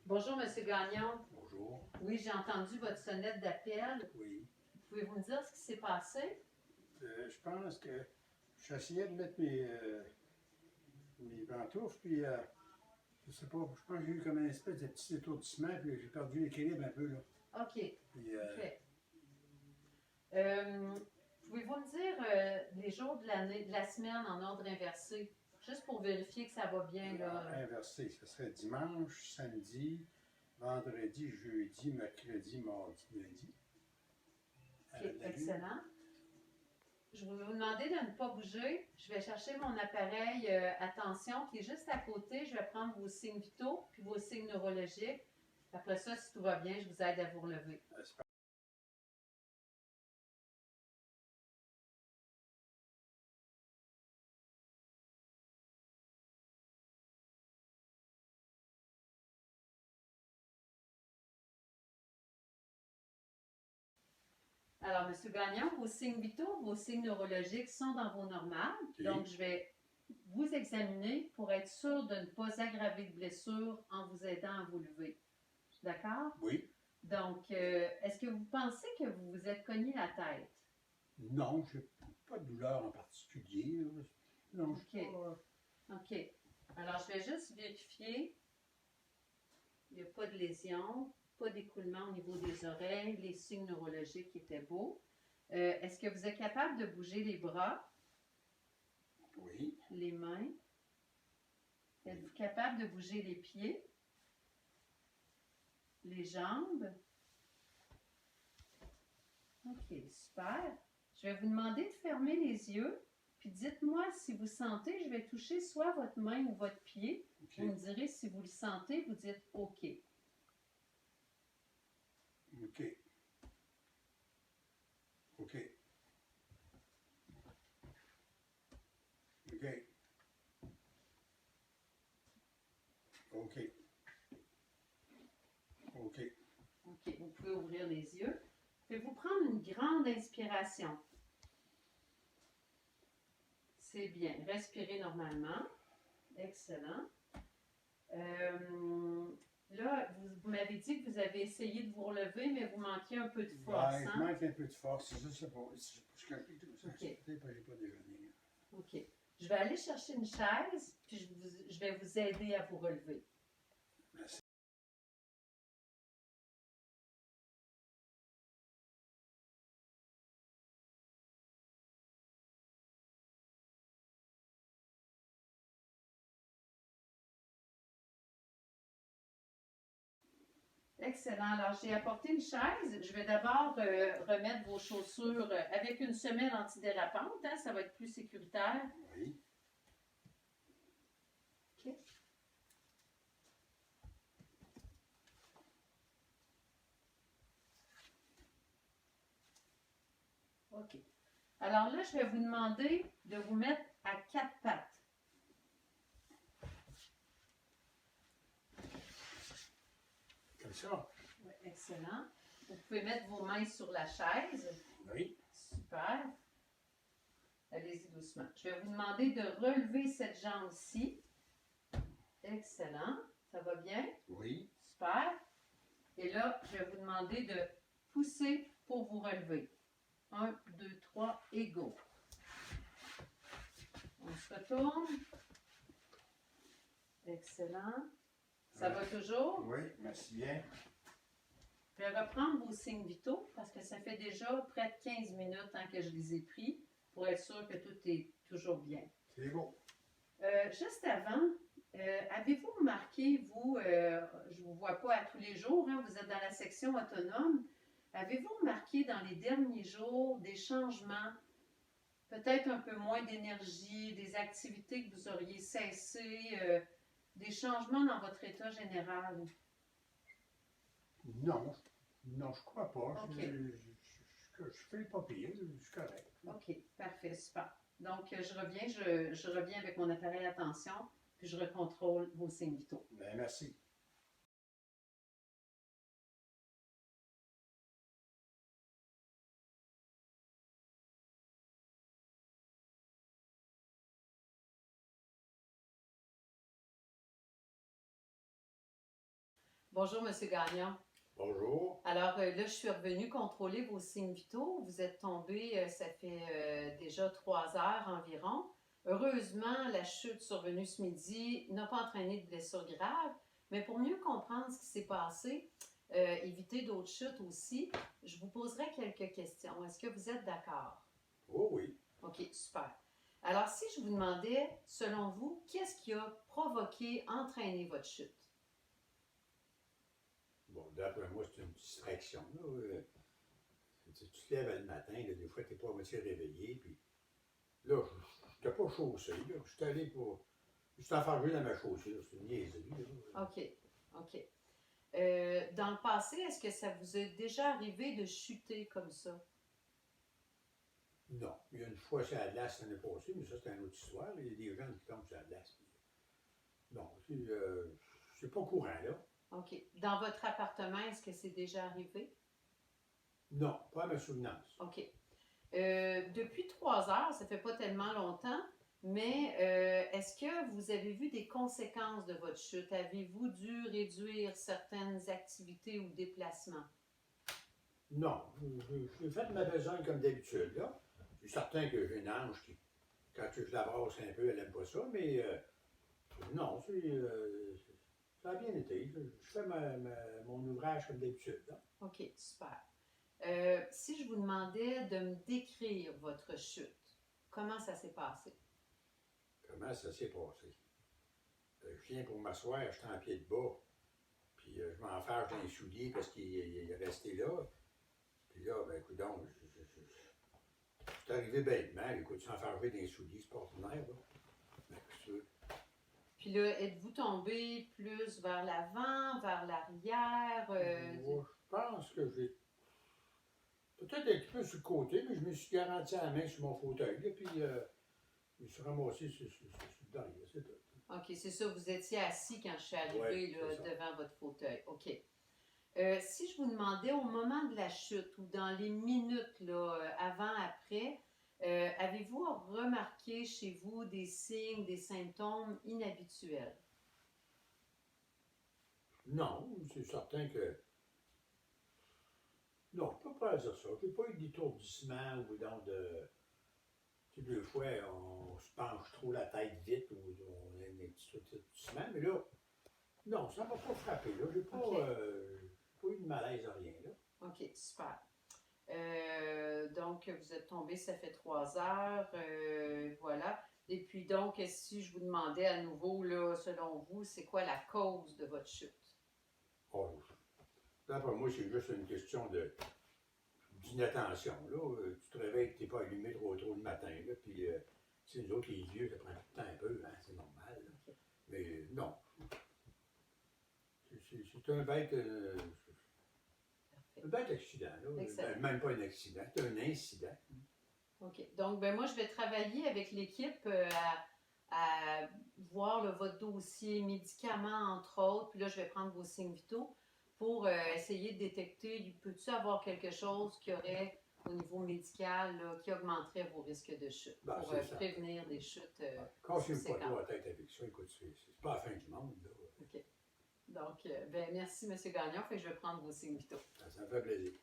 Bonjour, Monsieur Gagnon. Bonjour. Oui, j'ai entendu votre sonnette d'appel. Oui. Pouvez-vous me dire ce qui s'est passé? Je pense que j'essayais de mettre mes pantoufles, puis je sais pas, je pense que j'ai eu comme une espèce de petit étourdissement, puis j'ai perdu l'équilibre un peu, là. OK. Puis, OK. Pouvez-vous me dire les jours de l'année, de la semaine en ordre inversé? Juste pour vérifier que ça va bien, là. inversé, ce serait dimanche, samedi, vendredi, jeudi, mercredi, mardi, lundi. OK, excellent. Je vais vous demander de ne pas bouger. Je vais chercher mon appareil attention qui est juste à côté. Je vais prendre vos signes vitaux puis vos signes neurologiques. Après ça, si tout va bien, je vous aide à vous relever. Alors, M. Gagnon, vos signes vitaux, vos signes neurologiques sont dans vos normales. Okay. Donc, je vais vous examiner pour être sûr de ne pas aggraver de blessure en vous aidant à vous lever. D'accord? Oui. Donc, est-ce que vous pensez que vous vous êtes cogné la tête? Non, je n'ai pas de douleur en particulier. Non, OK. OK. Alors, je vais juste vérifier. Il n'y a pas de lésion, pas d'écoulement au niveau des oreilles, les signes neurologiques étaient beaux. Est-ce que vous êtes capable de bouger les bras? Oui. Les mains? Êtes-vous capable de bouger les pieds? Les jambes? OK, super. Je vais vous demander de fermer les yeux, puis dites-moi si vous sentez, je vais toucher soit votre main ou votre pied. Okay. Vous me direz si vous le sentez, vous dites OK. OK. OK. OK. OK. OK. OK, vous pouvez ouvrir les yeux. Pouvez-vous prendre une grande inspiration? C'est bien. Respirez normalement. Excellent. Là, vous m'avez dit que vous avez essayé de vous relever, mais vous manquiez un peu de force. Ouais, je manque un peu de force. Je sais pas. Je suis un peu tout ça. Okay. Peut-être que j'ai pas déjeuné. OK. Je vais aller chercher une chaise, puis je vais vous aider à vous relever. Merci. Excellent. Alors, j'ai apporté une chaise. Je vais d'abord remettre vos chaussures avec une semelle antidérapante. Hein, ça va être plus sécuritaire. Oui. OK. OK. Alors là, je vais vous demander de vous mettre à quatre pattes. Comme ça. Oui, excellent. Vous pouvez mettre vos mains sur la chaise. Oui. Super. Allez-y doucement. Je vais vous demander de relever cette jambe-ci. Excellent. Ça va bien? Oui. Super. Et là, je vais vous demander de pousser pour vous relever. 1, 2, 3 et go. On se retourne. Excellent. Ça va toujours? Oui, merci bien. Je vais reprendre vos signes vitaux parce que ça fait déjà près de 15 minutes que je les ai pris pour être sûr que tout est toujours bien. C'est beau. Juste avant, avez-vous remarqué, vous, je ne vous vois pas à tous les jours, hein, vous êtes dans la section autonome, avez-vous remarqué dans les derniers jours des changements, peut-être un peu moins d'énergie, des activités que vous auriez cessées, des changements dans votre état général? Non, non, je crois pas. Okay. Je fais pas pire, je suis correct. OK, parfait, super. Donc, je reviens avec mon appareil attention, puis je recontrôle vos signes vitaux. Bien, merci. Bonjour, Monsieur Gagnon. Bonjour. Alors là, je suis revenue contrôler vos signes vitaux. Vous êtes tombé, ça fait déjà 3 heures environ. Heureusement, la chute survenue ce midi n'a pas entraîné de blessures graves, mais pour mieux comprendre ce qui s'est passé, éviter d'autres chutes aussi, je vous poserai quelques questions. Est-ce que vous êtes d'accord? Oh oui. OK, super. Alors, si je vous demandais, selon vous, qu'est-ce qui a provoqué, entraîné votre chute? Bon, d'après moi, c'est une distraction. Là. Tu te lèves le matin, là, des fois, tu n'es pas à moitié réveillé, puis là, je n'étais pas chaussé. Je suis allé pour. Je suis enfargé dans ma chaussure. C'est une niaiserie. Là. OK, OK. Dans le passé, est-ce que ça vous est déjà arrivé de chuter comme ça? Non. Il y a une fois, c'est à la glace l'année passée, mais ça, c'est une autre histoire. Il y a des gens qui tombent sur la glace. Non, c'est pas courant, là. OK. Dans votre appartement, est-ce que c'est déjà arrivé? Non, pas à ma souvenance. OK. Depuis 3 heures, ça fait pas tellement longtemps, mais est-ce que vous avez vu des conséquences de votre chute? Avez-vous dû réduire certaines activités ou déplacements? Non, j'ai fait ma besogne comme d'habitude, là. Je suis certain que j'ai une ange qui, quand je la brasse un peu, elle n'aime pas ça, mais non, ça a bien été. Je fais mon ouvrage comme d'habitude, là. OK, super. Si je vous demandais de me décrire votre chute, comment ça s'est passé? Comment ça s'est passé? Je viens pour m'asseoir, je suis en pied de bas, puis je m'enfarge dans les souliers parce qu'il est resté là. Puis là, ben écoute donc, c'est arrivé bêtement, écoute, s'enfarger dans les souliers, c'est pas ordinaire, là. Ben, qu'est-ce que tu veux? Puis là, êtes-vous tombé plus vers l'avant, vers l'arrière? Moi, je pense que j'ai peut-être un petit peu sur le côté, mais je me suis garanti à la main sur mon fauteuil, là, puis je me suis ramassé sur le derrière, c'est tout. OK, c'est ça, vous étiez assis quand je suis arrivée Ouais, là, c'est ça. devant votre fauteuil. OK. Si je vous demandais au moment de la chute ou dans les minutes là, avant, après, avez-vous remarqué chez vous des signes, des symptômes inhabituels? Non, c'est certain que. Non, je ne peux pas dire ça. Je n'ai pas eu d'étourdissement ou donc de. Tu sais, deux fois, on se penche trop la tête vite ou on a un petit étourdissement, mais là, non, ça ne m'a pas frappé. Là. J'ai pas, OK. pas eu de malaise à rien. Là. OK, super. Donc, vous êtes tombé, ça fait 3 heures, voilà. Et puis donc, si je vous demandais à nouveau, là, selon vous, c'est quoi la cause de votre chute? Oh, d'après moi, c'est juste une question d'inattention. Là. Tu te réveilles, tu n'es pas allumé trop le matin. Là, puis, tu sais, nous autres, les vieux, ça prend tout le temps un peu, hein, c'est normal. Là. OK. Mais non. C'est un bête. Parfait. Un bête accident, là. Excellent. Même pas un accident, c'est un incident. OK. Donc, ben moi, je vais travailler avec l'équipe à voir là, votre dossier médicaments, entre autres. Puis là, je vais prendre vos signes vitaux pour essayer de détecter, peut-tu avoir quelque chose qui aurait, au niveau médical, là, qui augmenterait vos risques de chute Ben, pour c'est ça. prévenir des chutes Cassez-vous pas subséquentes. trop la tête avec ça. Écoute, c'est pas la fin du monde, là. OK. Donc, ben, merci, M. Gagnon. Fait que je vais prendre vos signes vitaux. Ça me fait plaisir.